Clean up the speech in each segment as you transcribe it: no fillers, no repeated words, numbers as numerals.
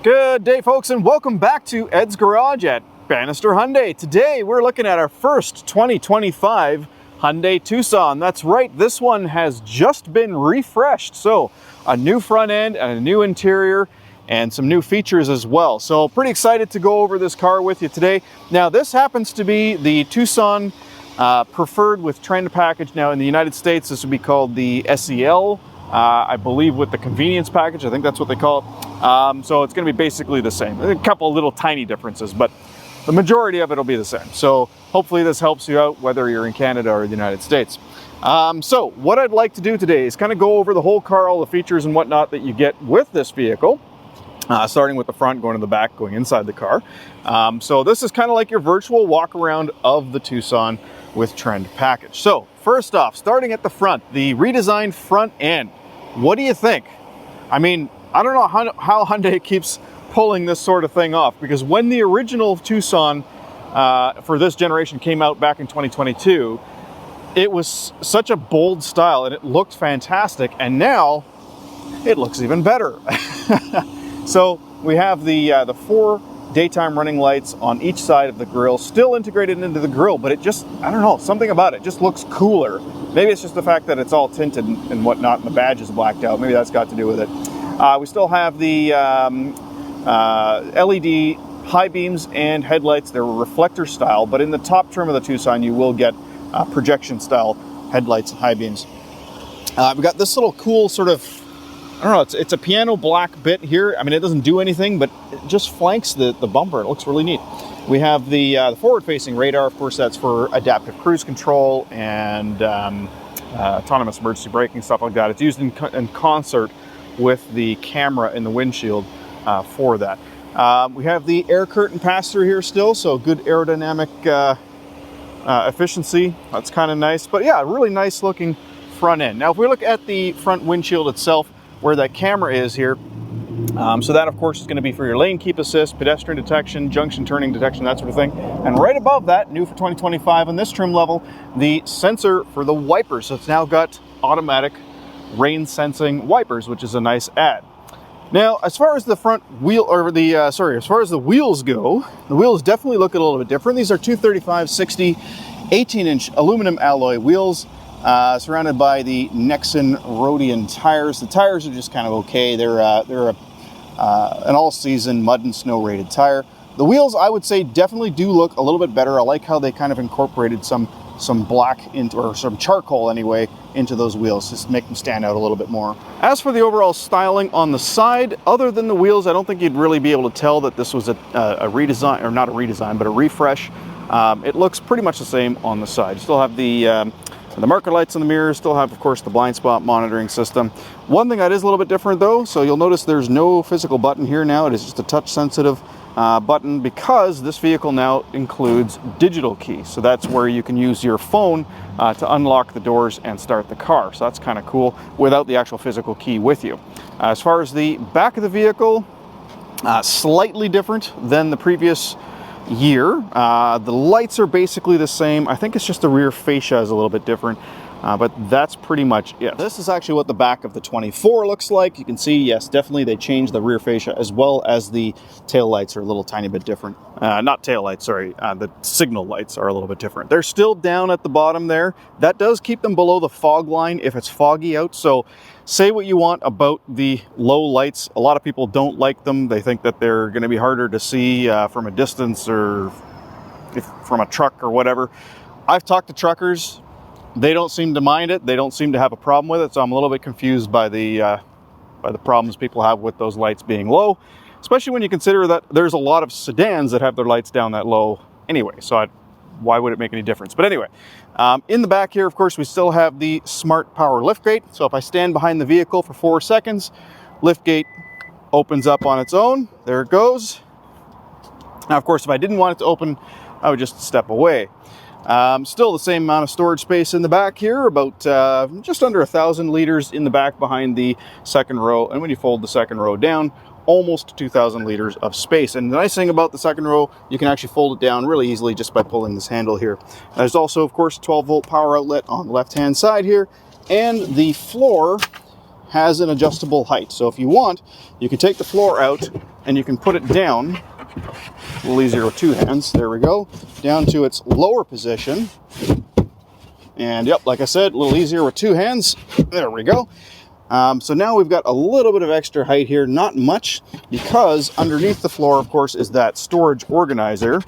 Good day, folks, and welcome back to Ed's Garage at Bannister Hyundai. Today, we're looking at our first 2025 Hyundai Tucson. That's right, this one has just been refreshed. So, a new front end and a new interior and some new features as well. So, pretty excited to go over this car with you today. Now, this happens to be the Tucson preferred with trend package. Now, in the United States, this would be called the SEL. I believe with the convenience package, I think that's what they call it. So it's going to be basically the same. A couple of little tiny differences, but the majority of it will be the same. So hopefully this helps you out whether you're in Canada or the United States. So what I'd like to do today is kind of go over the whole car, all the features and whatnot that you get with this vehicle. Starting with the front, going to the back, going inside the car. So this is kind of like your virtual walk around of the Tucson with trend package. So first off, starting at the front, the redesigned front end. What do you think? I mean, I don't know how Hyundai keeps pulling this sort of thing off, because when the original Tucson for this generation came out back in 2022, it was such a bold style and it looked fantastic, and now it looks even better. So we have the four daytime running lights on each side of the grille, still integrated into the grille, but it just, I don't know, something about it just looks cooler. Maybe it's just the fact that it's all tinted and whatnot, and the badge is blacked out. Maybe that's got to do with it. We still have the LED high beams and headlights. They're reflector style, but in the top trim of the Tucson, you will get projection style headlights and high beams. We've got this little cool sort of, I don't know, it's a piano black bit here. I mean, it doesn't do anything, but it just flanks the bumper. It looks really neat. We have the forward-facing radar. Of course, that's for adaptive cruise control and autonomous emergency braking, stuff like that. It's used in concert with the camera in the windshield for that. We have the air curtain pass-through here still, so good aerodynamic efficiency. That's kind of nice. But yeah, really nice looking front end. Now, if we look at the front windshield itself, where that camera is here, so that of course is going to be for your lane keep assist, pedestrian detection, junction turning detection, that sort of thing. And right above that, new for 2025 on this trim level, the sensor for the wipers. So it's now got automatic rain sensing wipers, which is a nice add. Now, as far as the front wheel, or the as far as the wheels go, the wheels definitely look a little bit different. These are 235/60 18-inch aluminum alloy wheels. Surrounded by the Nexen Rhodian tires. The tires are just kind of okay. They're an all-season mud and snow rated tire. The wheels, I would say, definitely do look a little bit better. I like how they kind of incorporated some black into, or some charcoal anyway, into those wheels, just to make them stand out a little bit more. As for the overall styling on the side, other than the wheels, I don't think you'd really be able to tell that this was a redesign, or not a redesign, but a refresh. It looks pretty much the same on the side. You still have the marker lights in the mirrors, still have, of course, the blind spot monitoring system. One thing that is a little bit different, though, so you'll notice there's no physical button here now. It is just a touch-sensitive button, because this vehicle now includes digital key. So that's where you can use your phone to unlock the doors and start the car. So that's kind of cool without the actual physical key with you. As far as the back of the vehicle, slightly different than the previous year. The lights are basically the same. I think it's just the rear fascia is a little bit different, but that's pretty much it. This is actually what the back of the 24 looks like. You can see, yes, definitely they changed the rear fascia, as well as the tail lights are a little tiny bit different. Not tail lights, sorry. The signal lights are a little bit different. They're still down at the bottom there. That does keep them below the fog line if it's foggy out. So say what you want about the low lights. A lot of people don't like them. They think that they're going to be harder to see from a distance, or from a truck or whatever. I've talked to truckers. They don't seem to mind it. They don't seem to have a problem with it. So I'm a little bit confused by the problems people have with those lights being low, especially when you consider that there's a lot of sedans that have their lights down that low anyway. So why would it make any difference? But anyway, in the back here, of course, we still have the smart power liftgate. So if I stand behind the vehicle for 4 seconds, liftgate opens up on its own. There it goes. Now, of course, if I didn't want it to open, I would just step away. Still the same amount of storage space in the back here, about just under 1,000 liters in the back behind the second row. And when you fold the second row down, almost 2,000 liters of space. And the nice thing about the second row, you can actually fold it down really easily just by pulling this handle here. There's also, of course, a 12-volt power outlet on the left-hand side here, and the floor has an adjustable height. So if you want, you can take the floor out and you can put it down, a little easier with two hands, there we go, down to its lower position. And yep, like I said, a little easier with two hands, there we go. So now we've got a little bit of extra height here, not much, because underneath the floor, of course, is that storage organizer,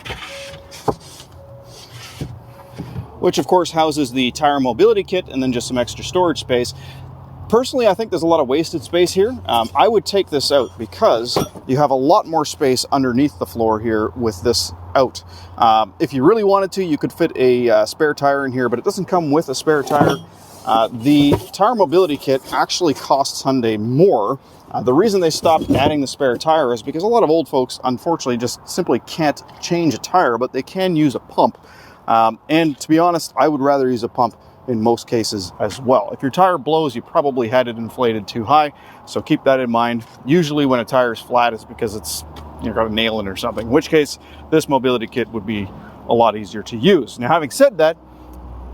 which of course houses the tire mobility kit and then just some extra storage space. Personally, I think there's a lot of wasted space here. I would take this out because you have a lot more space underneath the floor here with this out. If you really wanted to, you could fit a spare tire in here, but it doesn't come with a spare tire. The tire mobility kit actually costs Hyundai more. The reason they stopped adding the spare tire is because a lot of old folks, unfortunately, just simply can't change a tire, but they can use a pump. And to be honest, I would rather use a pump in most cases as well. If your tire blows, you probably had it inflated too high, so keep that in mind. Usually when a tire is flat, it's because it's got a nail in it or something, in which case this mobility kit would be a lot easier to use. Now, having said that,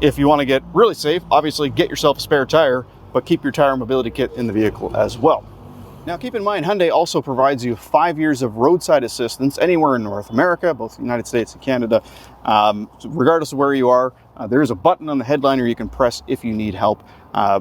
if you want to get really safe, obviously get yourself a spare tire, but keep your tire mobility kit in the vehicle as well. Now, keep in mind, Hyundai also provides you 5 years of roadside assistance anywhere in North America, both the United States and Canada. Regardless of where you are, there is a button on the headliner you can press if you need help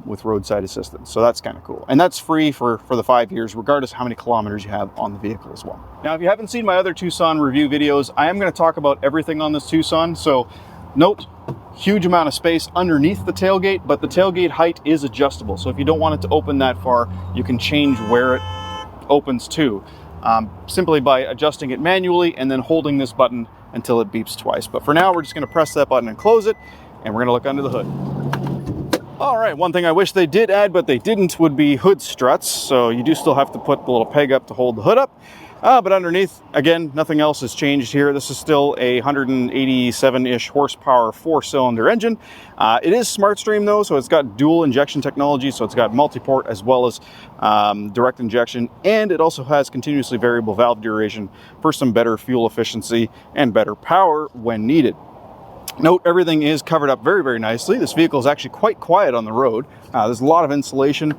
with roadside assistance. So that's kind of cool. And that's free for the 5 years, regardless of how many kilometers you have on the vehicle as well. Now, if you haven't seen my other Tucson review videos, I am going to talk about everything on this Tucson. So note, huge amount of space underneath the tailgate, but the tailgate height is adjustable. So if you don't want it to open that far, you can change where it opens to, simply by adjusting it manually and then holding this button until it beeps twice. But for now, we're just going to press that button and close it, and we're going to look under the hood. All right, one thing I wish they did add, but they didn't, would be hood struts. So you do still have to put the little peg up to hold the hood up. But underneath, again, nothing else has changed here. This is still a 187-ish horsepower 4-cylinder engine. It is SmartStream though, so it's got dual injection technology, so it's got multi-port as well as direct injection, and it also has continuously variable valve duration for some better fuel efficiency and better power when needed. Note, everything is covered up very, very nicely. This vehicle is actually quite quiet on the road. There's a lot of insulation.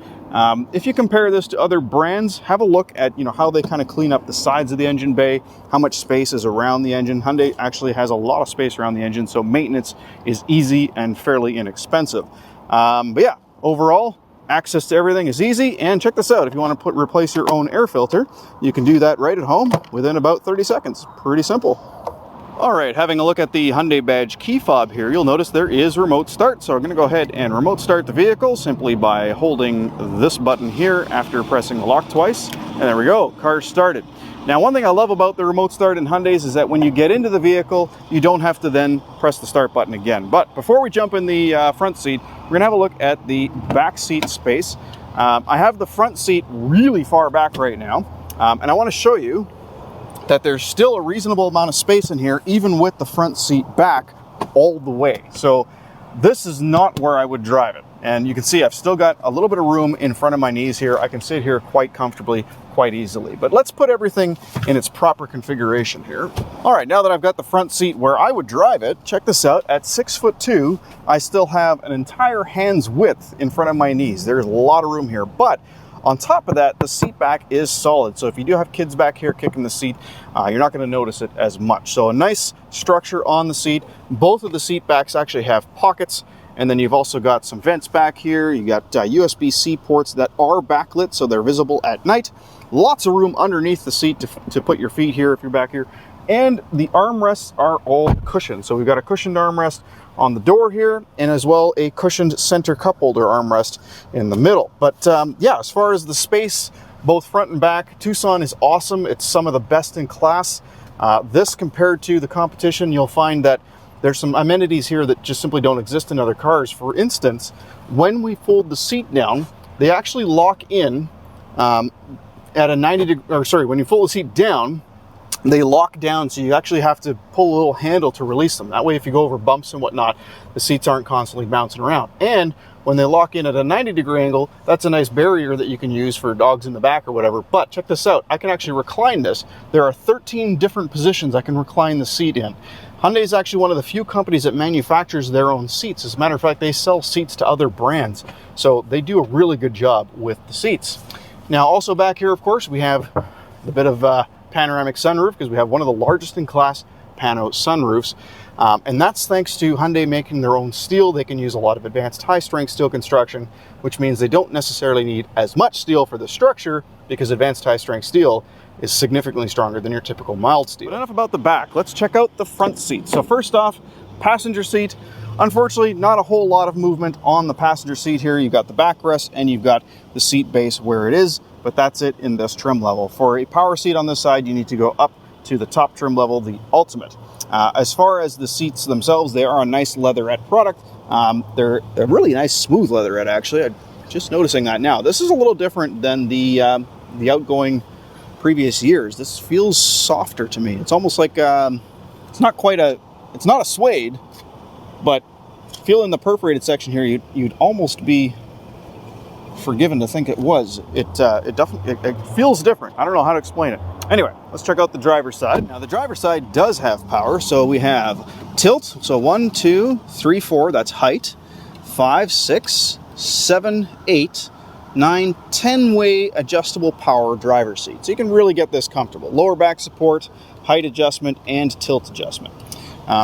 If you compare this to other brands, have a look at how they kind of clean up the sides of the engine bay, how much space is around the engine. Hyundai actually has a lot of space around the engine, so maintenance is easy and fairly inexpensive. But yeah, overall, access to everything is easy. And check this out, if you want to replace your own air filter, you can do that right at home within about 30 seconds. Pretty simple. All right, having a look at the Hyundai badge key fob here, you'll notice there is remote start. So I'm going to go ahead and remote start the vehicle simply by holding this button here after pressing the lock twice. And there we go, car started. Now, one thing I love about the remote start in Hyundais is that when you get into the vehicle, you don't have to then press the start button again. But before we jump in the front seat, we're going to have a look at the back seat space. I have the front seat really far back right now, and I want to show you that there's still a reasonable amount of space in here, even with the front seat back all the way. So this is not where I would drive it. And you can see I've still got a little bit of room in front of my knees here. I can sit here quite comfortably, quite easily. But let's put everything in its proper configuration here. All right, now that I've got the front seat where I would drive it, check this out. At 6'2", I still have an entire hand's width in front of my knees. There's a lot of room here, but on top of that, the seat back is solid. So if you do have kids back here kicking the seat, you're not going to notice it as much. So a nice structure on the seat. Both of the seat backs actually have pockets. And then you've also got some vents back here. You got USB-C ports that are backlit, so they're visible at night. Lots of room underneath the seat to put your feet here if you're back here. And the armrests are all cushioned. So we've got a cushioned armrest on the door here, and as well a cushioned center cup holder armrest in the middle. But yeah, as far as the space, both front and back, Tucson is awesome. It's some of the best in class. This compared to the competition, you'll find that there's some amenities here that just simply don't exist in other cars. For instance, when we fold the seat down, they actually lock in at a 90 degree, or sorry, when you fold the seat down, they lock down, so you actually have to pull a little handle to release them. That way, if you go over bumps and whatnot, the seats aren't constantly bouncing around. And when they lock in at a 90-degree angle, that's a nice barrier that you can use for dogs in the back or whatever. But check this out. I can actually recline this. There are 13 different positions I can recline the seat in. Hyundai is actually one of the few companies that manufactures their own seats. As a matter of fact, they sell seats to other brands. So they do a really good job with the seats. Now, also back here, of course, we have the bit of panoramic sunroof, because we have one of the largest in class pano sunroofs. And that's thanks to Hyundai making their own steel. They can use a lot of advanced high-strength steel construction, which means they don't necessarily need as much steel for the structure, because advanced high-strength steel is significantly stronger than your typical mild steel. But enough about the back. Let's check out the front seat. So first off, passenger seat. Unfortunately, not a whole lot of movement on the passenger seat here. You've got the backrest and you've got the seat base where it is, but that's it in this trim level. For a power seat on this side, you need to go up to the top trim level, the Ultimate. As far as the seats themselves, they are a nice leatherette product. They're a really nice smooth leatherette, actually. I'm just noticing that now. This is a little different than the outgoing previous years. This feels softer to me. It's almost like it's not a suede, but feeling the perforated section here, you'd almost be forgiven to think it was. It definitely it feels different. I don't know how to explain it. Anyway, let's check out the driver's side. Now the driver's side does have power, so we have tilt. So 1, 2, 3, 4. That's height. 5, 6, 7, 8, 9, 10-way adjustable power driver's seat. So you can really get this comfortable. Lower back support, height adjustment, and tilt adjustment.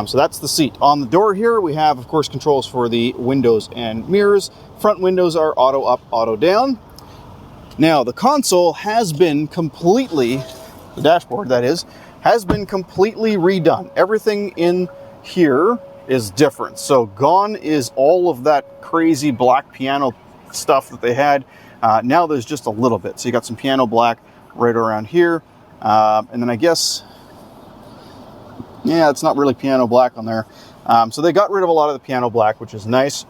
So that's the seat. On the door here, we have, of course, controls for the windows and mirrors. Front windows are auto up, auto down. Now, the console has been completely, the dashboard that is, has been completely redone. Everything in here is different. So gone is all of that crazy black piano stuff that they had. Now there's just a little bit. So you got some piano black right around here. And then I guess, yeah, it's not really piano black on there. So they got rid of a lot of the piano black, which is nice.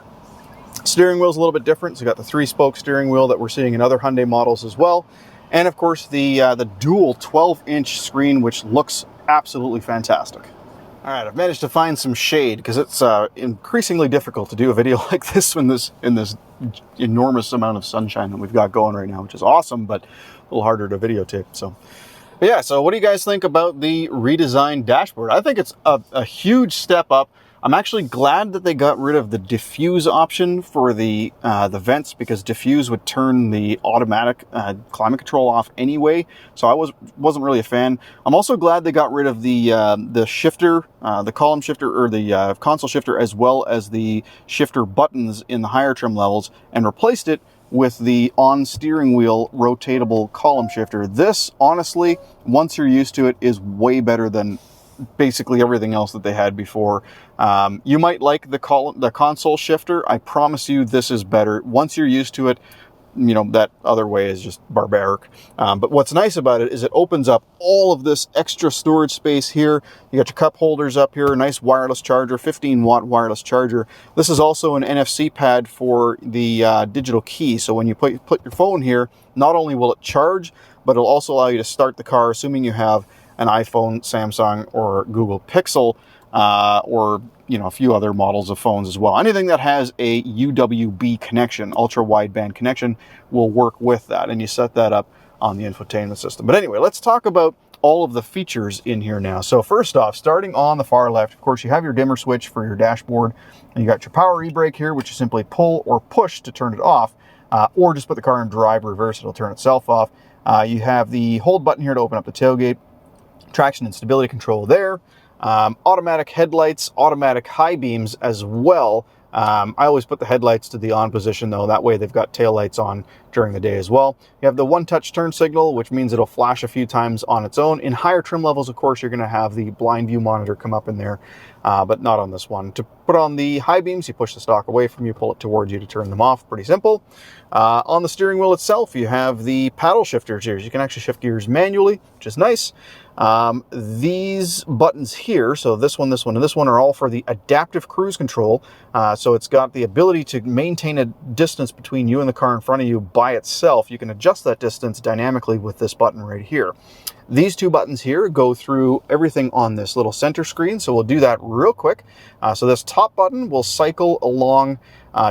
Steering wheel's a little bit different. So you got the 3-spoke steering wheel that we're seeing in other Hyundai models as well. And of course the dual 12-inch screen, which looks absolutely fantastic. All right, I've managed to find some shade because it's increasingly difficult to do a video like this in this enormous amount of sunshine that we've got going right now, which is awesome, but a little harder to videotape. So, but yeah, so what do you guys think about the redesigned dashboard? I think it's a huge step up. I'm actually glad that they got rid of the diffuse option for the vents, because diffuse would turn the automatic climate control off anyway. So I wasn't really a fan. I'm also glad they got rid of the shifter, the column shifter, or the console shifter, as well as the shifter buttons in the higher trim levels, and replaced it with the on steering wheel rotatable column shifter. This, honestly, once you're used to it, is way better than basically everything else that they had before. You might like the console shifter. I promise you this is better. Once you're used to it, you know, that other way is just barbaric. But what's nice about it is it opens up all of this extra storage space here. You got your cup holders up here, a nice wireless charger, 15-watt wireless charger. This is also an NFC pad for the digital key. So when you put your phone here, not only will it charge, but it'll also allow you to start the car, assuming you have an iPhone, Samsung, or Google Pixel, or a few other models of phones as well. Anything that has a UWB connection, ultra wideband connection, will work with that, and you set that up on the infotainment system. But anyway, let's talk about all of the features in here now. So first off, starting on the far left, of course, you have your dimmer switch for your dashboard, and you got your power e-brake here, which you simply pull or push to turn it off, or just put the car in drive reverse, it'll turn itself off. You have the hold button here to open up the tailgate, traction and stability control there, automatic headlights, automatic high beams as well. I always put the headlights to the on position though, that way they've got tail lights on during the day as well. You have the one-touch turn signal, which means it'll flash a few times on its own. In higher trim levels, of course, you're going to have the blind view monitor come up in there, but not on this one. To put on the high beams, you push the stalk away from you, pull it towards you to turn them off. Pretty simple. On the steering wheel itself, you have the paddle shifters here. You can actually shift gears manually, which is nice. These buttons here, so this one, and this one, are all for the adaptive cruise control. So it's got the ability to maintain a distance between you and the car in front of you by itself. You can adjust that distance dynamically with this button right here. These two buttons here go through everything on this little center screen, so we'll do that real quick. So this top button will cycle along.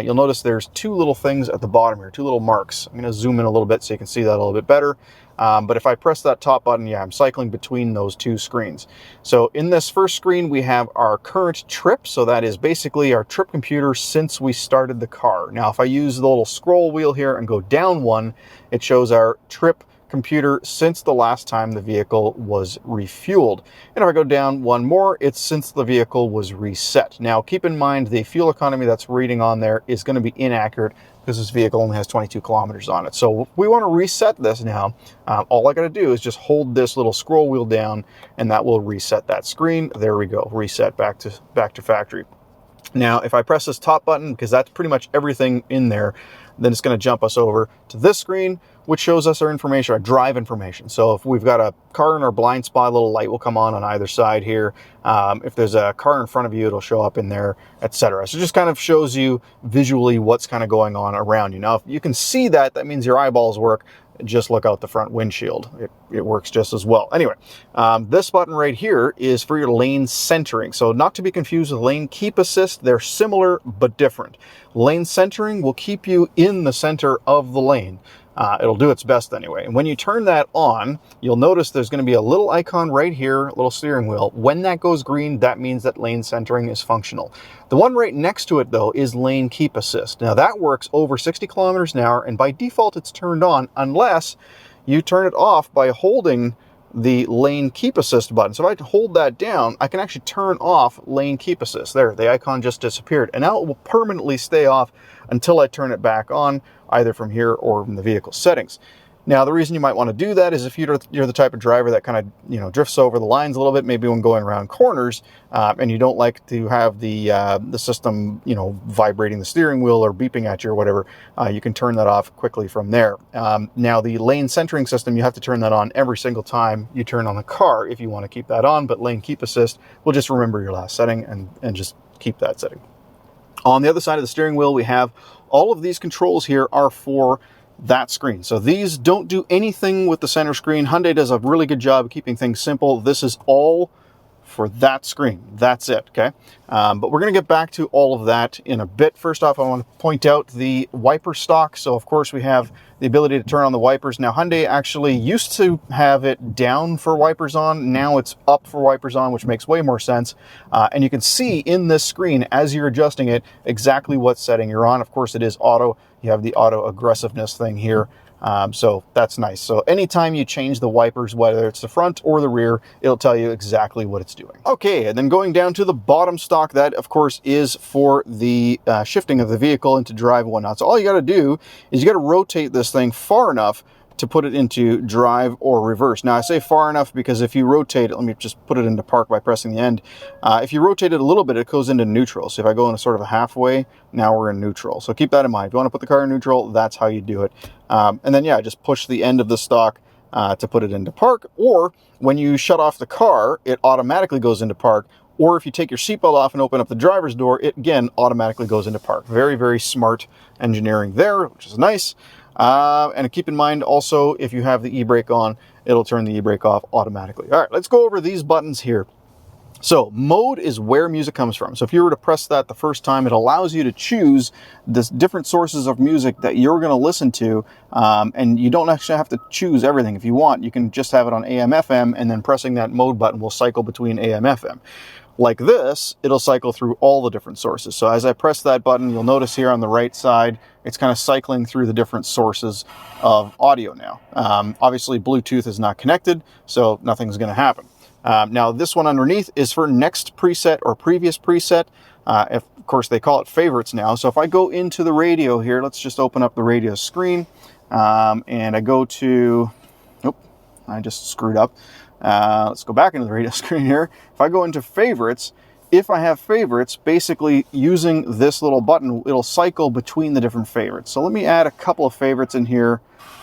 You'll notice there's two little things at the bottom here, two little marks. I'm going to zoom in a little bit so you can see that a little bit better. But if I press that top button, yeah, I'm cycling between those two screens. So in this first screen, we have our current trip. So that is basically our trip computer since we started the car. Now, if I use the little scroll wheel here and go down one, it shows our trip computer since the last time the vehicle was refueled. And if I go down one more, it's since the vehicle was reset. Now, keep in mind the fuel economy that's reading on there is going to be inaccurate because this vehicle only has 22 kilometers on it. So if we want to reset this now, all I got to do is just hold this little scroll wheel down, and that will reset that screen. There we go, reset back to factory. Now, if I press this top button, because that's pretty much everything in there, then it's going to jump us over to this screen, which shows us our information, our drive information. So if we've got a car in our blind spot, a little light will come on either side here. If there's a car in front of you, it'll show up in there, etc. So it just kind of shows you visually what's kind of going on around you. Now, if you can see that, that means your eyeballs work. Just look out the front windshield. It works just as well. Anyway, this button right here is for your lane centering. So not to be confused with lane keep assist. They're similar but different. Lane centering will keep you in the center of the lane. It'll do its best anyway. And when you turn that on, you'll notice there's going to be a little icon right here, a little steering wheel. When that goes green, that means that lane centering is functional. The one right next to it, though, is lane keep assist. Now, that works over 60 kilometers an hour, and by default, it's turned on unless you turn it off by holding the lane keep assist button. So if I hold that down, I can actually turn off lane keep assist. There, the icon just disappeared. And now it will permanently stay off until I turn it back on, either from here or from the vehicle settings. Now, the reason you might want to do that is if you're the type of driver that kind of, drifts over the lines a little bit, maybe when going around corners, and you don't like to have the system, vibrating the steering wheel or beeping at you or whatever, you can turn that off quickly from there. Now, the lane centering system, you have to turn that on every single time you turn on the car if you want to keep that on, but lane keep assist will just remember your last setting and just keep that setting. On the other side of the steering wheel, we have all of these controls here are for that screen. So these don't do anything with the center screen. Hyundai does a really good job of keeping things simple. This is all for that screen. That's it, okay? But we're going to get back to all of that in a bit. First off, I want to point out the wiper stock. So, of course, we have the ability to turn on the wipers. Now, Hyundai actually used to have it down for wipers on. Now it's up for wipers on, which makes way more sense. And you can see in this screen, as you're adjusting it, exactly what setting you're on. Of course, it is auto. You have the auto aggressiveness thing here. So that's nice. So anytime you change the wipers, whether it's the front or the rear, it'll tell you exactly what it's doing. Okay, and then going down to the bottom stock, that of course is for the shifting of the vehicle into drive and whatnot. So all you got to do is you got to rotate this thing far enough to put it into drive or reverse. Now I say far enough because if you rotate it, let me just put it into park by pressing the end. If you rotate it a little bit, it goes into neutral. So if I go in a sort of a halfway, now we're in neutral. So keep that in mind. If you want to put the car in neutral, that's how you do it. And then yeah, just push the end of the stock to put it into park. Or when you shut off the car, it automatically goes into park. Or if you take your seatbelt off and open up the driver's door, it again automatically goes into park. Very, very smart engineering there, which is nice. And keep in mind also, if you have the e-brake on, it'll turn the e-brake off automatically. All right, let's go over these buttons here. So mode is where music comes from. So if you were to press that the first time, it allows you to choose the different sources of music that you're going to listen to. And you don't actually have to choose everything. If you want, you can just have it on AM, FM, and then pressing that mode button will cycle between AM, FM. Like this, it'll cycle through all the different sources. So as I press that button, you'll notice here on the right side, it's kind of cycling through the different sources of audio now. Obviously, Bluetooth is not connected, so nothing's going to happen. Now, this one underneath is for next preset or previous preset. Of course, they call it favorites now. So if I go into the radio here, let's just open up the radio screen. And I go to, I just screwed up. Let's go back into the radio screen here. If I go into favorites, if I have favorites, basically using this little button, it'll cycle between the different favorites. So let me add a couple of favorites in here.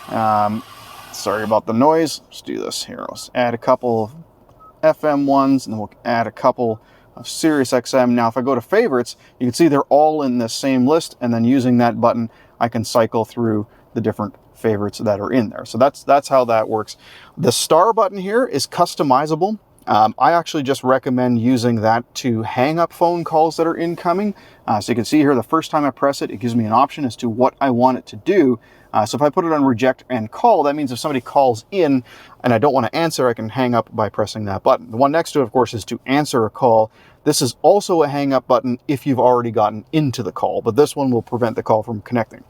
Sorry about the noise. Let's do this here. Let's add a couple of FM ones, and then we'll add a couple of Sirius XM. Now, if I go to favorites, you can see they're all in this same list, and then using that button, I can cycle through the different favorites that are in there. So that's how that works. The star button here is customizable. I actually just recommend using that to hang up phone calls that are incoming. So you can see here, the first time I press it, it gives me an option as to what I want it to do. So if I put it on reject and call, that means if somebody calls in and I don't want to answer, I can hang up by pressing that button. The one next to it, of course, is to answer a call. This is also a hang up button if you've already gotten into the call, but this one will prevent the call from connecting.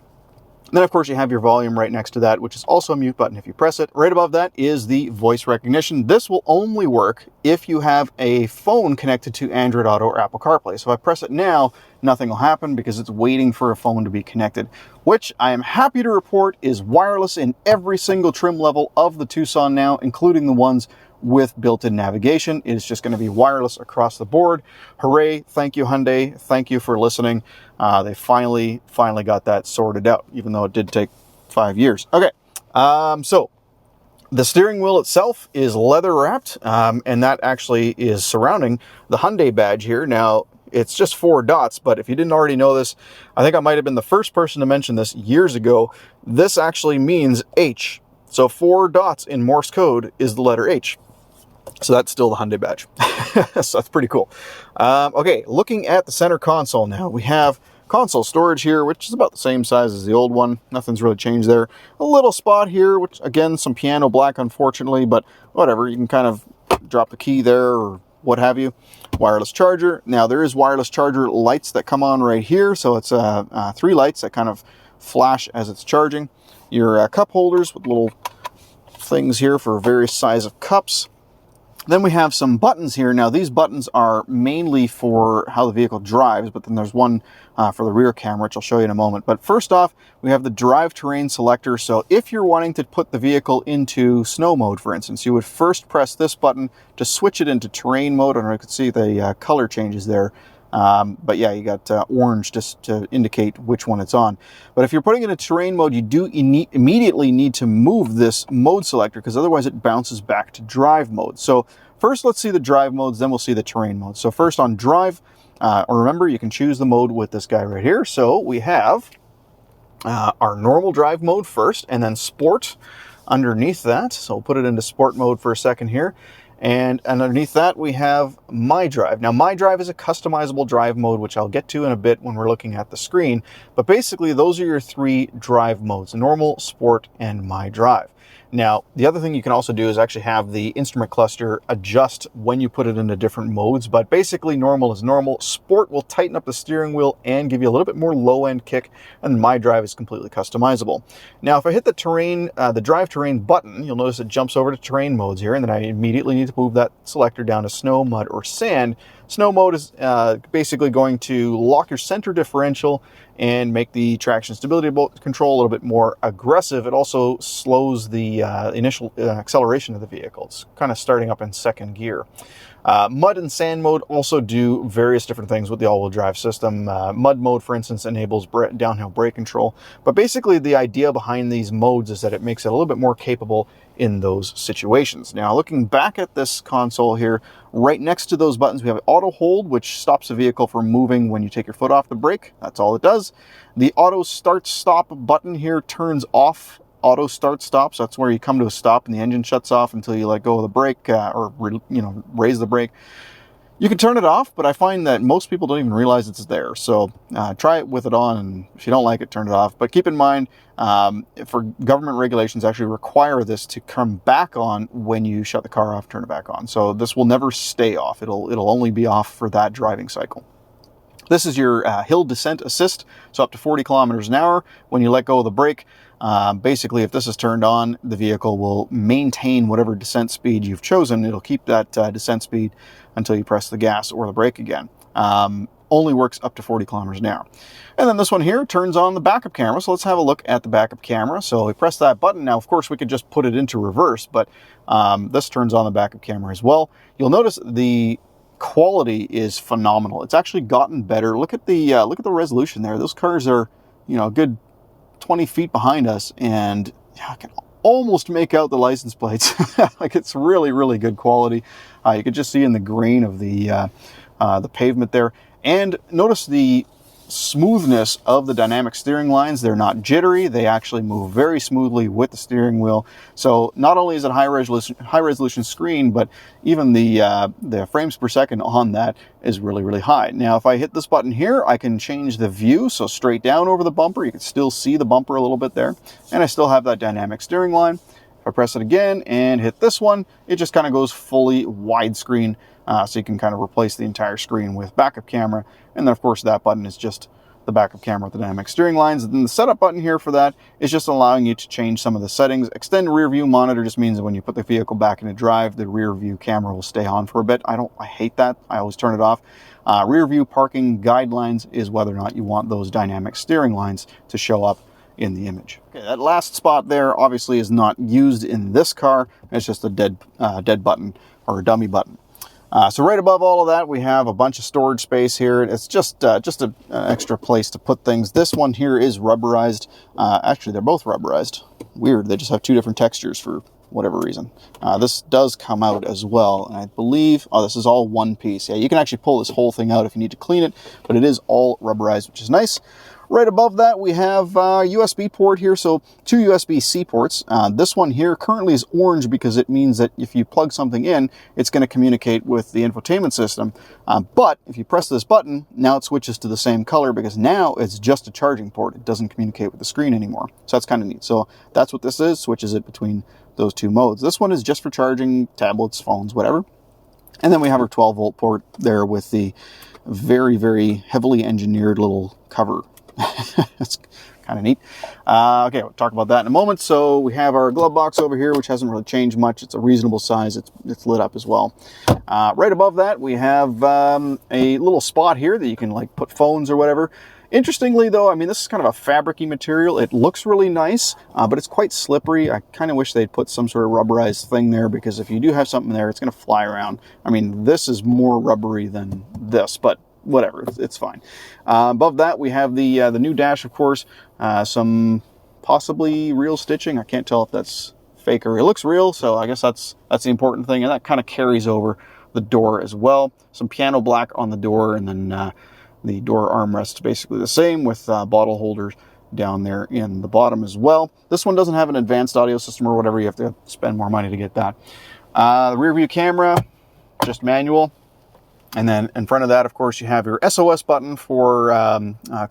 And then, of course, you have your volume right next to that, which is also a mute button if you press it. Right above that is the voice recognition. This will only work if you have a phone connected to Android Auto or Apple CarPlay. So if I press it now, nothing will happen because it's waiting for a phone to be connected, which I am happy to report is wireless in every single trim level of the Tucson now, including the ones with built-in navigation. It is just going to be wireless across the board. Hooray. Thank you, Hyundai. Thank you for listening. They finally got that sorted out, even though it did take 5 years. Okay, so the steering wheel itself is leather wrapped, and that actually is surrounding the Hyundai badge here. Now, it's just 4 dots, but if you didn't already know this, I think I might have been the first person to mention this years ago. This actually means H. So 4 dots in Morse code is the letter H. So that's still the Hyundai badge. So that's pretty cool. Okay, looking at the center console now, we have console storage here, which is about the same size as the old one. Nothing's really changed there. A little spot here, which again, some piano black, unfortunately, but whatever. You can kind of drop the key there or what have you. Wireless charger. Now, there is wireless charger lights that come on right here. So it's 3 lights that kind of flash as it's charging. Your cup holders with little things here for various size of cups. Then we have some buttons here. Now, these buttons are mainly for how the vehicle drives, but then there's one for the rear camera, which I'll show you in a moment. But first off, we have the drive terrain selector. So if you're wanting to put the vehicle into snow mode, for instance, you would first press this button to switch it into terrain mode. And you can see the color changes there. But yeah, you got orange just to indicate which one it's on. But if you're putting it in terrain mode, you do immediately need to move this mode selector because otherwise it bounces back to drive mode. So first, let's see the drive modes, then we'll see the terrain mode. So first on drive, remember, you can choose the mode with this guy right here. So we have our normal drive mode first, and then sport underneath that. So we'll put it into sport mode for a second here. And underneath that, we have My Drive. Now, My Drive is a customizable drive mode, which I'll get to in a bit when we're looking at the screen. But basically, those are your 3 drive modes: normal, sport, and My Drive. Now, the other thing you can also do is actually have the instrument cluster adjust when you put it into different modes. But basically, normal is normal. Sport will tighten up the steering wheel and give you a little bit more low-end kick. And My Drive is completely customizable. Now, if I hit the terrain, the drive terrain button, you'll notice it jumps over to terrain modes here. And then I immediately need to move that selector down to snow, mud, or sand. Snow mode is basically going to lock your center differential and make the traction stability control a little bit more aggressive. It also slows the initial acceleration of the vehicle. It's kind of starting up in second gear. Mud and sand mode also do various different things with the all-wheel drive system. Mud mode, for instance, enables downhill brake control. But basically, the idea behind these modes is that it makes it a little bit more capable in those situations. Now, looking back at this console here, right next to those buttons, we have auto hold, which stops the vehicle from moving when you take your foot off the brake. That's all it does. The auto start stop button here turns off auto start stop. So that's where you come to a stop and the engine shuts off until you let go of the brake or raise the brake. You can turn it off, but I find that most people don't even realize it's there. So try it with it on, and if you don't like it, turn it off. But keep in mind, for government regulations actually require this to come back on when you shut the car off, turn it back on. So this will never stay off. It'll only be off for that driving cycle. This is your hill descent assist, so up to 40 kilometers an hour. When you let go of the brake, basically, if this is turned on, the vehicle will maintain whatever descent speed you've chosen. It'll keep that descent speed until you press the gas or the brake again. Only works up to 40 kilometers an hour. And then this one here turns on the backup camera. So let's have a look at the backup camera. So we press that button. Now, of course, we could just put it into reverse, but this turns on the backup camera as well. You'll notice the quality is phenomenal. It's actually gotten better. Look at the resolution there. Those cars are, a good 20 feet behind us, and I can almost make out the license plates. Like, it's really, really good quality. You could just see in the grain of the pavement there. And notice the smoothness of the dynamic steering lines. They're not jittery. They actually move very smoothly with the steering wheel. So not only is it high resolution screen, but even the frames per second on that is really, really high. Now, if I hit this button here, I can change the view. So straight down over the bumper, you can still see the bumper a little bit there. And I still have that dynamic steering line. If I press it again and hit this one, it just kind of goes fully widescreen. So you can kind of replace the entire screen with backup camera. And then, of course, that button is just the backup camera with the dynamic steering lines. And then the setup button here for that is just allowing you to change some of the settings. Extend rear view monitor just means that when you put the vehicle back into drive, the rear view camera will stay on for a bit. I hate that. I always turn it off. Rear view parking guidelines is whether or not you want those dynamic steering lines to show up in the image. Okay, that last spot there obviously is not used in this car. It's just a dead button or a dummy button. So right above all of that, we have a bunch of storage space here. It's just an extra place to put things. This one here is rubberized. Actually, they're both rubberized. Weird, they just have two different textures for whatever reason. This does come out as well, and I believe, oh, this is all one piece. Yeah, you can actually pull this whole thing out if you need to clean it, but it is all rubberized, which is nice. Right above that, we have a USB port here, so two USB-C ports. This one here currently is orange because it means that if you plug something in, it's going to communicate with the infotainment system. But if you press this button, now it switches to the same color because now it's just a charging port. It doesn't communicate with the screen anymore. So that's kind of neat. So that's what this is, switches it between those two modes. This one is just for charging tablets, phones, whatever. And then we have our 12-volt port there with the very, very heavily engineered little cover. That's kind of neat. Okay, we'll talk about that in a moment. So we have our glove box over here, which hasn't really changed much. It's a reasonable size. It's lit up as well. Right above that, we have a little spot here that you can like put phones or whatever. Interestingly, though, I mean, this is kind of a fabric-y material. It looks really nice, but it's quite slippery. I kind of wish they'd put some sort of rubberized thing there because if you do have something there, it's going to fly around. I mean, this is more rubbery than this, but whatever, it's fine. Above that, we have the new dash, of course, some possibly real stitching. I can't tell if that's fake or it looks real, so I guess that's the important thing, and that kind of carries over the door as well. Some piano black on the door, and then the door armrest basically the same with bottle holders down there in the bottom as well. This one doesn't have an advanced audio system or whatever. You have to spend more money to get that. The rear view camera, just manual. And then in front of that, of course, you have your SOS button for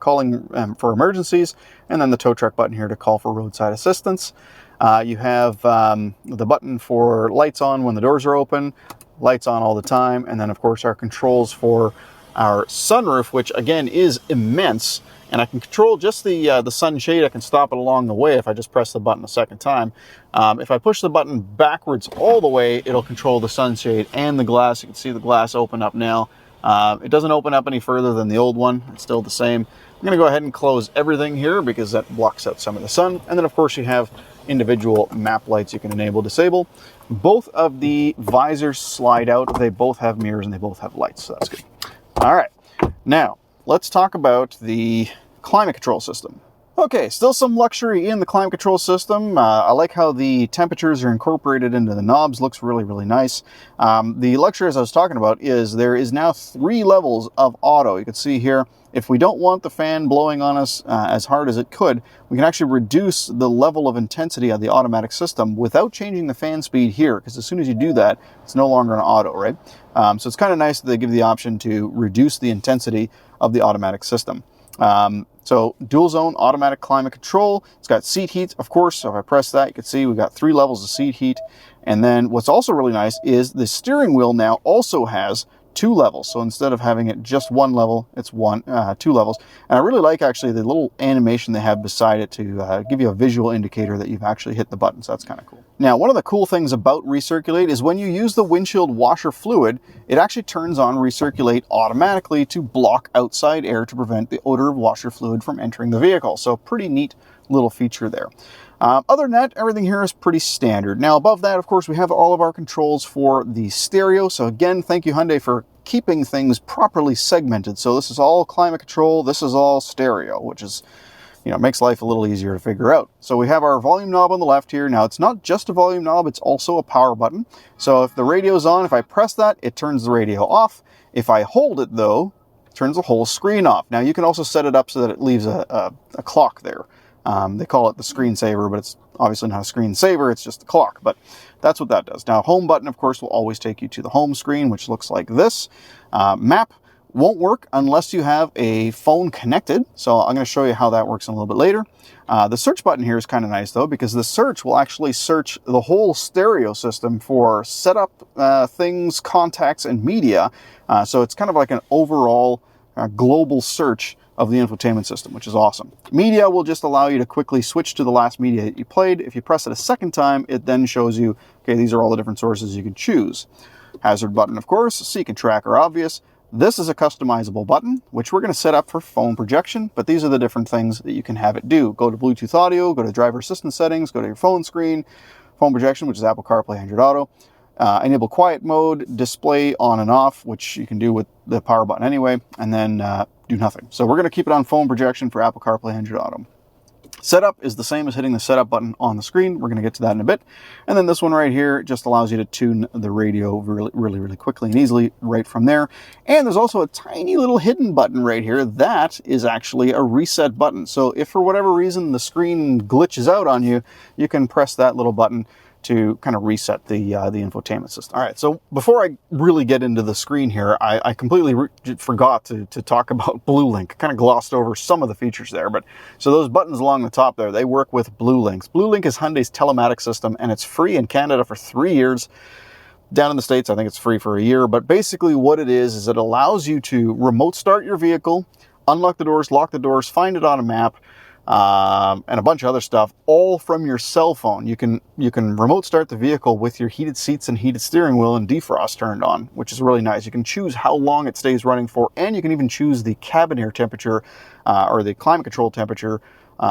calling for emergencies, and then the tow truck button here to call for roadside assistance. You have the button for lights on when the doors are open, lights on all the time, and then, of course, our controls for our sunroof, which, again, is immense. And I can control just the sunshade. I can stop it along the way if I just press the button a second time. If I push the button backwards all the way, it'll control the sunshade and the glass. You can see the glass open up now. It doesn't open up any further than the old one. It's still the same. I'm going to go ahead and close everything here because that blocks out some of the sun. And then, of course, you have individual map lights you can enable, disable. Both of the visors slide out. They both have mirrors and they both have lights, so that's good. All right. Now, let's talk about the climate control system. Okay, still some luxury in the climate control system. I like how the temperatures are incorporated into the knobs. Looks really, really nice. The luxury, as I was talking about, is there is now 3 levels of auto. You can see here, if we don't want the fan blowing on us as hard as it could, we can actually reduce the level of intensity of the automatic system without changing the fan speed here, because as soon as you do that, it's no longer an auto, right? So it's kind of nice that they give the option to reduce the intensity of the automatic system. So dual zone automatic climate control. It's got seat heat, of course. So if I press that, you can see we've got 3 levels of seat heat. And then what's also really nice is the steering wheel now also has 2 levels. So instead of having it just 1 level, it's 2 levels. And I really like actually the little animation they have beside it to give you a visual indicator that you've actually hit the button. So that's kind of cool. Now, one of the cool things about Recirculate is when you use the windshield washer fluid, it actually turns on Recirculate automatically to block outside air to prevent the odor of washer fluid from entering the vehicle. So pretty neat little feature there. Other than that, everything here is pretty standard. Now, above that, of course, we have all of our controls for the stereo. So again, thank you, Hyundai, for keeping things properly segmented. So this is all climate control. This is all stereo, which is, makes life a little easier to figure out. So we have our volume knob on the left here. Now, it's not just a volume knob. It's also a power button. So if the radio's on, if I press that, it turns the radio off. If I hold it, though, it turns the whole screen off. Now, you can also set it up so that it leaves a clock there. They call it the screensaver, but it's obviously not a screensaver, it's just a clock, but that's what that does. Now, home button, of course, will always take you to the home screen, which looks like this. Map won't work unless you have a phone connected, so I'm going to show you how that works in a little bit later. The search button here is kind of nice, though, because the search will actually search the whole stereo system for setup things, contacts, and media. So it's kind of like an overall global search of the infotainment system, which is awesome. Media will just allow you to quickly switch to the last media that you played. If you press it a second time, it then shows you, okay, these are all the different sources you can choose. Hazard button, of course, seek and track are obvious. This is a customizable button, which we're going to set up for phone projection, but these are the different things that you can have it do. Go to Bluetooth audio, go to driver assistance settings, go to your phone screen, phone projection, which is Apple CarPlay, Android Auto. Enable quiet mode, display on and off, which you can do with the power button anyway, and then do nothing. So we're going to keep it on phone projection for Apple CarPlay, Android Auto. Setup is the same as hitting the setup button on the screen. We're going to get to that in a bit. And then this one right here just allows you to tune the radio really quickly and easily right from there. And there's also a tiny little hidden button right here. That is actually a reset button. So if for whatever reason the screen glitches out on you, you can press that little button to kind of reset the infotainment system. All right, so before I really get into the screen here, I completely forgot to talk about BlueLink. Kind of glossed over some of the features there, but so those buttons along the top there, they work with BlueLink. BlueLink is Hyundai's telematics system, and it's free in Canada for 3 years. Down in the States, I think it's free for a year, but basically what it is it allows you to remote start your vehicle, unlock the doors, lock the doors, find it on a map, and a bunch of other stuff, all from your cell phone. You can remote start the vehicle with your heated seats and heated steering wheel and defrost turned on, which is really nice. You can choose how long it stays running for, and you can even choose the cabin air temperature or the climate control temperature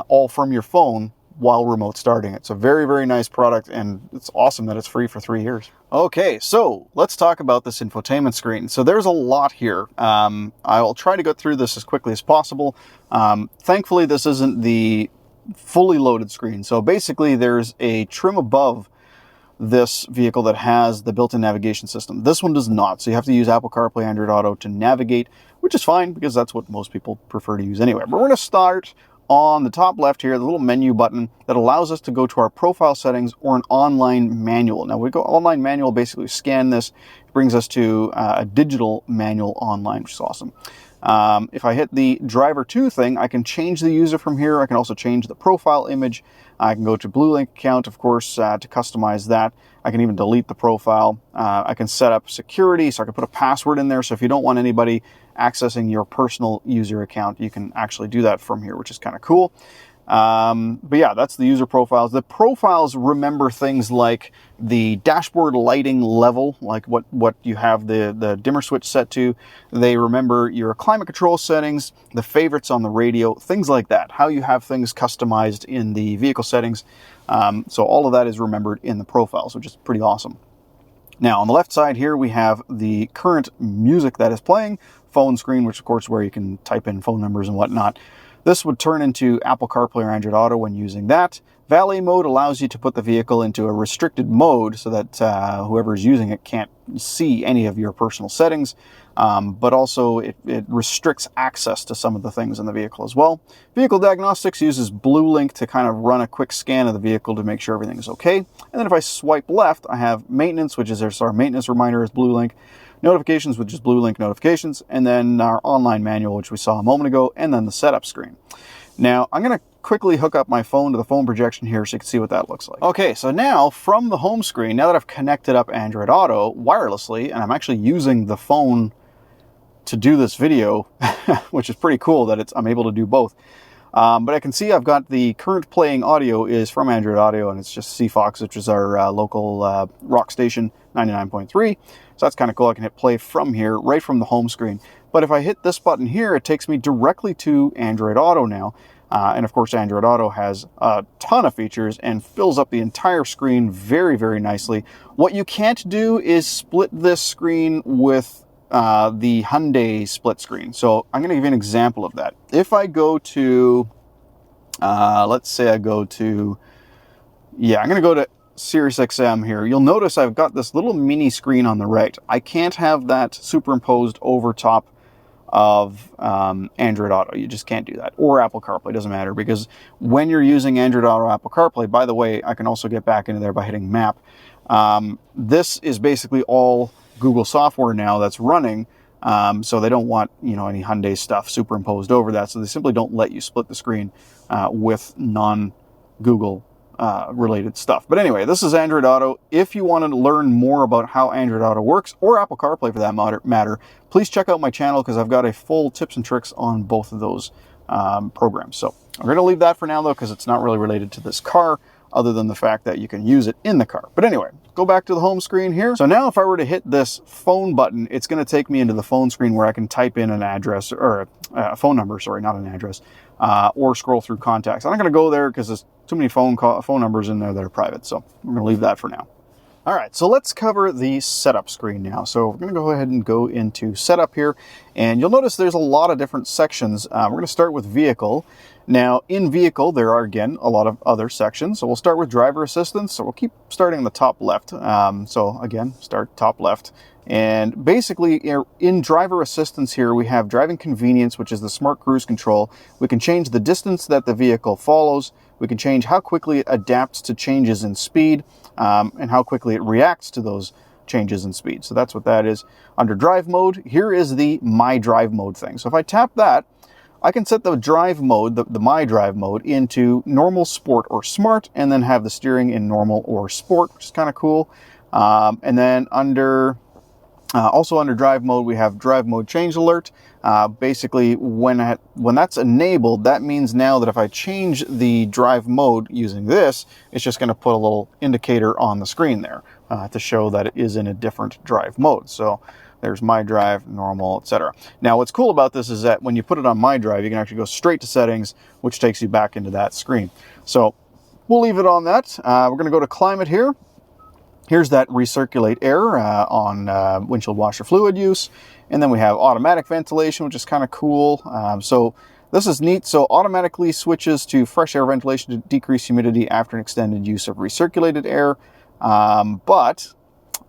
all from your phone while remote starting it. It's a very nice product, and it's awesome that it's free for 3 years. Okay, so let's talk about this infotainment screen. So there's a lot here. I'll try to go through this as quickly as possible. Thankfully, this isn't the fully loaded screen. So basically, there's a trim above this vehicle that has the built-in navigation system. This one does not, so you have to use Apple CarPlay, Android Auto to navigate, which is fine because that's what most people prefer to use anyway. But we're going to start on the top left here, the little menu button that allows us to go to our profile settings or an online manual. Now we go online manual, basically scan this, it brings us to a digital manual online, which is awesome. If I hit the driver 2 thing, I can change the user from here. I can also change the profile image. I can go to BlueLink account, of course, to customize that. I can even delete the profile. I can set up security, so I can put a password in there. So if you don't want anybody accessing your personal user account, you can actually do that from here, which is kind of cool. But yeah, that's the user profiles. The profiles remember things like the dashboard lighting level, like what you have the dimmer switch set to. They remember your climate control settings, the favorites on the radio, things like that, how you have things customized in the vehicle settings. So all of that is remembered in the profiles, which is pretty awesome. Now on the left side here, we have the current music that is playing, phone screen, which of course where you can type in phone numbers and whatnot. This would turn into Apple CarPlay or Android Auto when using that. Valet mode allows you to put the vehicle into a restricted mode so that whoever is using it can't see any of your personal settings, but also it restricts access to some of the things in the vehicle as well. Vehicle diagnostics uses BlueLink to kind of run a quick scan of the vehicle to make sure everything is okay. And then if I swipe left, I have maintenance, which is our maintenance reminder is BlueLink. Notifications, which is BlueLink notifications, and then our online manual, which we saw a moment ago, and then the setup screen. Now, I'm going to quickly hook up my phone to the phone projection here so you can see what that looks like. Okay, so now from the home screen, now that I've connected up Android Auto wirelessly, and I'm actually using the phone to do this video, which is pretty cool that I'm able to do both. But I can see I've got the current playing audio is from Android Audio, and it's just CFOX, which is our local rock station, 99.3. So that's kind of cool. I can hit play from here, right from the home screen. But if I hit this button here, it takes me directly to Android Auto now. And of course, Android Auto has a ton of features and fills up the entire screen very nicely. What you can't do is split this screen with the Hyundai split screen. So I'm going to give you an example of that. If I go to, let's say I go to, I'm going to go to Sirius XM here. You'll notice I've got this little mini screen on the right. I can't have that superimposed over top of Android Auto. You just can't do that. Or Apple CarPlay, doesn't matter, because when you're using Android Auto, Apple CarPlay, by the way, I can also get back into there by hitting map. This is basically all Google software now that's running, so they don't want any Hyundai stuff superimposed over that, so they simply don't let you split the screen with non-Google related stuff. But anyway, this is Android Auto. If you want to learn more about how Android Auto works, or Apple CarPlay for that matter, please check out my channel because I've got a full tips and tricks on both of those programs. So I'm going to leave that for now though, because it's not really related to this car, other than the fact that you can use it in the car. But anyway, go back to the home screen here. So now if I were to hit this phone button, it's going to take me into the phone screen where I can type in an address, or a phone number, sorry, not an address, or scroll through contacts. I'm not going to go there because there's too many phone numbers in there that are private. So I'm going to leave that for now. All right, so let's cover the setup screen now. So we're going to go ahead and go into setup here, and you'll notice there's a lot of different sections. We're going to start with vehicle. Now, in vehicle, there are, again, a lot of other sections. So we'll start with driver assistance. So we'll keep starting in the top left. So again, start top left. And basically, in driver assistance here, we have driving convenience, which is the smart cruise control. We can change the distance that the vehicle follows. We can change how quickly it adapts to changes in speed, and how quickly it reacts to those changes in speed. So that's what that is. Under drive mode, here is the My Drive mode thing. So if I tap that, I can set the drive mode, the My Drive mode, into normal, sport, or smart, and then have the steering in normal or sport, which is kind of cool. And then also under drive mode, we have drive mode change alert. Basically, when that's enabled, that means now that if I change the drive mode using this, it's just going to put a little indicator on the screen there to show that it is in a different drive mode. So there's My Drive, normal, etc. Now, what's cool about this is that when you put it on My Drive, you can actually go straight to settings, which takes you back into that screen. So we'll leave it on that. We're going to go to climate here. Here's that recirculate air on windshield washer fluid use. And then we have automatic ventilation, which is kind of cool. So this is neat. So automatically switches to fresh air ventilation to decrease humidity after an extended use of recirculated air. But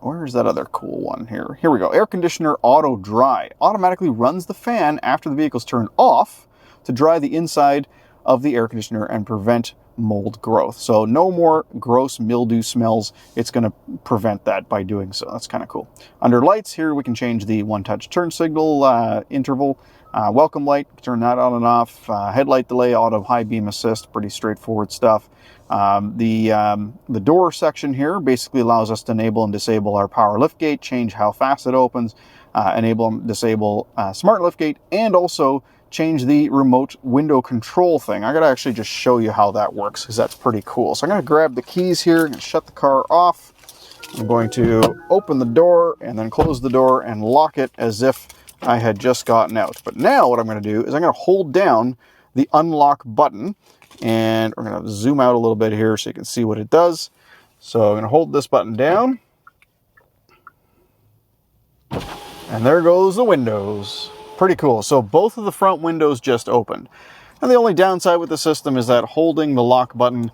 where's that other cool one here? Here we go. Air conditioner auto dry. Automatically runs the fan after the vehicle's turned off to dry the inside of the air conditioner and prevent mold growth. So no more gross mildew smells. It's going to prevent that by doing so. That's kind of cool. Under lights here, we can change the one-touch turn signal interval. Welcome light, turn that on and off. Headlight delay, auto high beam assist, pretty straightforward stuff. The door section here basically allows us to enable and disable our power liftgate, change how fast it opens, enable and disable smart liftgate, and also change the remote window control thing. I gotta actually just show you how that works because that's pretty cool. So I'm gonna grab the keys here and shut the car off. I'm going to open the door and then close the door and lock it as if I had just gotten out. But now what I'm gonna do is I'm gonna hold down the unlock button, and we're gonna zoom out a little bit here so you can see what it does. So I'm gonna hold this button down, and there goes the windows. Pretty cool. So both of the front windows just opened. And the only downside with the system is that holding the lock button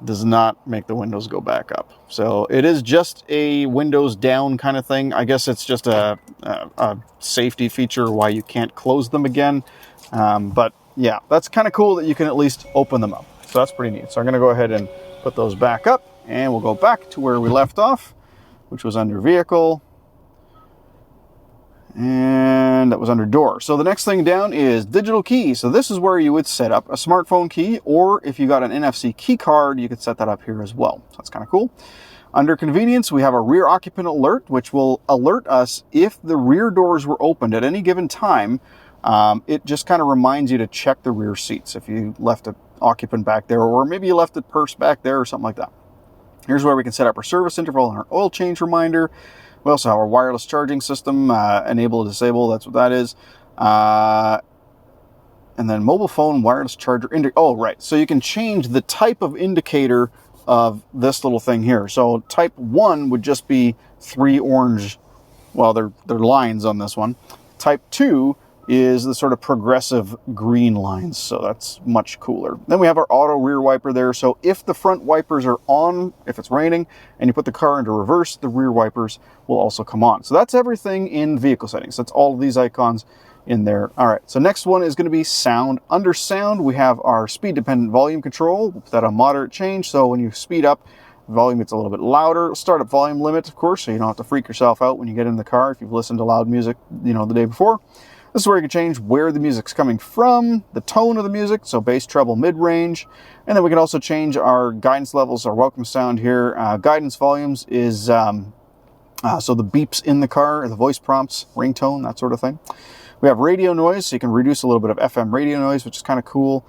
does not make the windows go back up. So it is just a windows down kind of thing. I guess it's just a safety feature why you can't close them again. But yeah, that's kind of cool that you can at least open them up. So that's pretty neat. So I'm going to go ahead and put those back up, and we'll go back to where we left off, which was under vehicle. And that was under door. So the next thing down is digital key. So this is where you would set up a smartphone key, or if you got an NFC key card, you could set that up here as well. So that's kind of cool. Under convenience, we have a rear occupant alert, which will alert us if the rear doors were opened at any given time. It just kind of reminds you to check the rear seats if you left an occupant back there, or maybe you left a purse back there or something like that. Here's where we can set up our service interval and our oil change reminder. We also have our wireless charging system, enable, disable, that's what that is. And then mobile phone wireless charger, oh, right. So you can change the type of indicator of this little thing here. So type 1 would just be 3 orange, well, they're lines on this one. Type 2 is the sort of progressive green lines, so that's much cooler. Then we have our auto rear wiper there, so if the front wipers are on, if it's raining, and you put the car into reverse, the rear wipers will also come on. So that's everything in vehicle settings. That's all of these icons in there. All right, so next one is going to be sound. Under sound, we have our speed-dependent volume control. We'll put that on moderate change, so when you speed up, the volume gets a little bit louder. Startup volume limit, of course, so you don't have to freak yourself out when you get in the car if you've listened to loud music, the day before. The This is where you can change where the music's coming from, the tone of the music, so bass, treble, mid-range. And then we can also change our guidance levels, our welcome sound here. Guidance volumes is so the beeps in the car, the voice prompts, ringtone, that sort of thing. We have radio noise, so you can reduce a little bit of FM radio noise, which is kind of cool.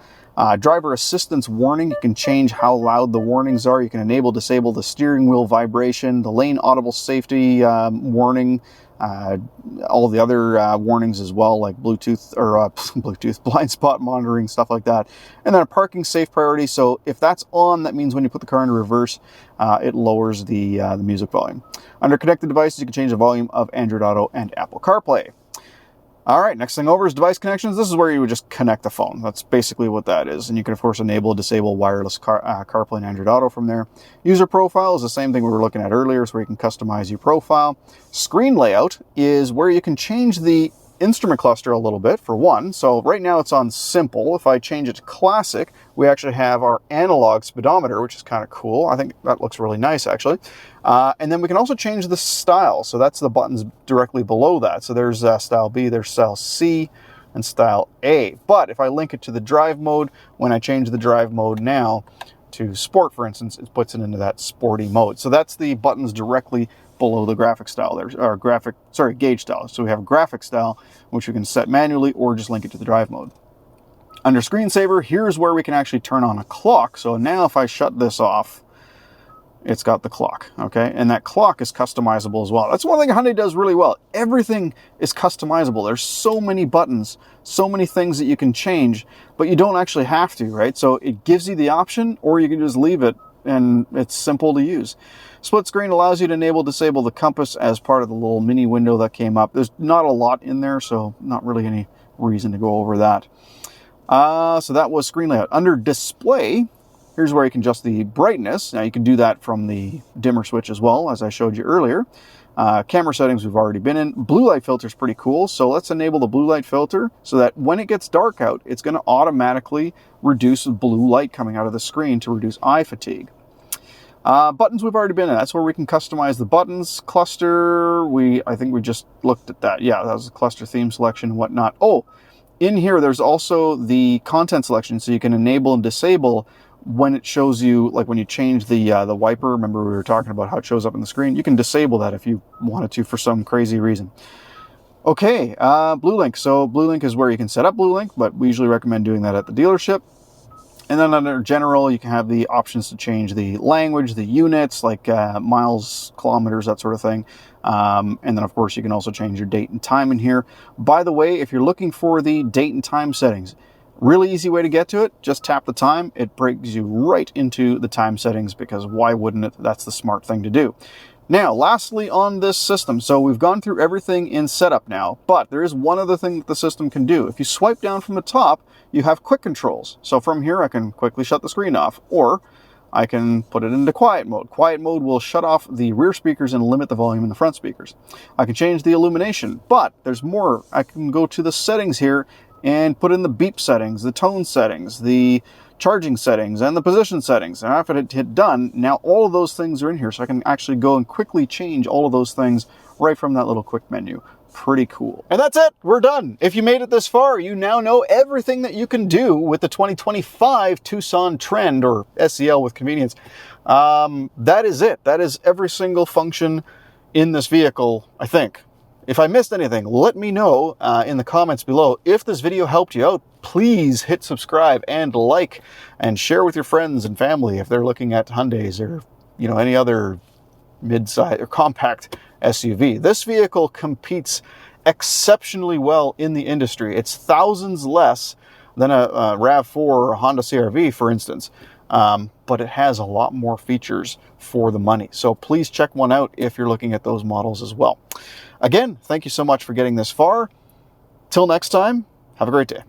Driver assistance warning, you can change how loud the warnings are. You can enable, disable the steering wheel vibration, the lane audible safety warning, all the other warnings as well, like Bluetooth or Bluetooth blind spot monitoring, stuff like that. And then a parking safe priority. So if that's on, that means when you put the car into reverse, it lowers the music volume. Under connected devices, you can change the volume of Android Auto and Apple CarPlay. All right, next thing over is device connections. This is where you would just connect the phone. That's basically what that is. And you can, of course, enable, disable wireless CarPlay and Android Auto from there. User profile is the same thing we were looking at earlier. It's where you can customize your profile. Screen layout is where you can change the instrument cluster a little bit, for one. So right now it's on simple. If I change it to classic, we actually have our analog speedometer, which is kind of cool. I think that looks really nice, actually. And then we can also change the style. So that's the buttons directly below that. So there's style B, there's style C, and style A. But if I link it to the drive mode, when I change the drive mode now to sport, for instance, it puts it into that sporty mode. So that's the buttons directly below the graphic style there, or gauge style. So we have graphic style, which we can set manually or just link it to the drive mode. Under screensaver, here's where we can actually turn on a clock. So now if I shut this off, it's got the clock, okay? And that clock is customizable as well. That's one thing Hyundai does really well. Everything is customizable. There's so many buttons, so many things that you can change, but you don't actually have to, right? So it gives you the option, or you can just leave it, and it's simple to use. Split screen allows you to enable, disable the compass as part of the little mini window that came up. There's not a lot in there, so not really any reason to go over that. So that was screen layout. Under display, here's where you can adjust the brightness. Now you can do that from the dimmer switch as well, as I showed you earlier. Camera settings we've already been in. Blue light filter is pretty cool. So let's enable the blue light filter so that when it gets dark out, it's going to automatically reduce the blue light coming out of the screen to reduce eye fatigue. Buttons we've already been in. That's where we can customize the buttons. Cluster, I think we just looked at that. Yeah, that was the cluster theme selection and whatnot. Oh, in here there's also the content selection, so you can enable and disable when it shows you, like when you change the wiper. Remember we were talking about how it shows up on the screen? You can disable that if you wanted to for some crazy reason. Okay, BlueLink. So BlueLink is where you can set up BlueLink, but we usually recommend doing that at the dealership. And then under general, you can have the options to change the language, the units, like miles, kilometers, that sort of thing. And then, of course, you can also change your date and time in here. By the way, if you're looking for the date and time settings, really easy way to get to it, just tap the time. It brings you right into the time settings, because why wouldn't it? That's the smart thing to do. Now, lastly on this system, so we've gone through everything in setup now, but there is one other thing that the system can do. If you swipe down from the top, you have quick controls. So from here, I can quickly shut the screen off, or I can put it into quiet mode. Quiet mode will shut off the rear speakers and limit the volume in the front speakers. I can change the illumination, but there's more. I can go to the settings here and put in the beep settings, the tone settings, the charging settings, and the position settings. And after I hit done, now all of those things are in here, so I can actually go and quickly change all of those things right from that little quick menu. Pretty cool. And that's it. We're done. If you made it this far, you now know everything that you can do with the 2025 Tucson Trend, or SEL with convenience. That is it. That is every single function in this vehicle, I think. If I missed anything, let me know in the comments below. If this video helped you out, please hit subscribe and like, and share with your friends and family if they're looking at Hyundais or any other mid-size or compact SUV. This vehicle competes exceptionally well in the industry. It's thousands less than a RAV4 or a Honda CR-V, for instance. But it has a lot more features for the money. So please check one out if you're looking at those models as well. Again, thank you so much for getting this far. Till next time, have a great day.